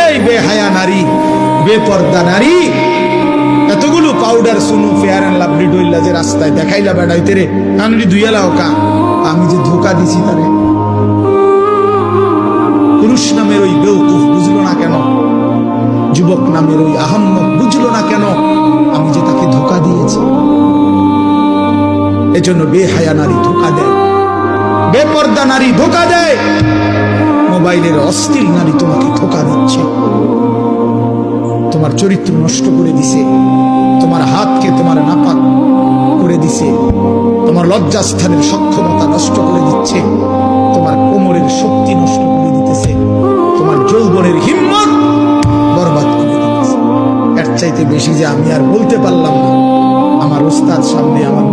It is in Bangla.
এই বেহায়া নারী, বেপর্দা নারী, এতগুলো পাউডার সুনু ফেয়ার অ্যান্ড লাভলি ডইলা যে রাস্তায় দেখাইলা বেড়াইতে রে, আনলি দুইয়ালাও কা আমি যে ধোকা দিছি তারে। পুরুষ নামের ওই বেউকুফ বুঝলো না কেন, যুবক নামের ওই আহম্মক বুঝলো না কেন আমি যে তাকে ধোকা দিয়েছি। এজন্য বেহায়া নারী ধোকা দেয়, বেপর্দা নারী ধোকা দেয়, মোবাইলের অশ্লীল নারী তোমাকে ধোকা দিচ্ছে, তোমার চরিত্র নষ্ট করে দিছে, তোমার হাতকে তোমার নাপাক করে দিছে, তোমার লজ্জাস্থানের সক্ষমতা নষ্ট করে দিচ্ছে, তোমার কোমরের শক্তি নষ্ট করে দিতেছে, তোমার যৌবনের হিম্মত বরবাদ করে দিতেছে। এর চাইতে বেশি যে আমি আর বলতে পারলাম না। আমার ওস্তাদ সামনে, আমার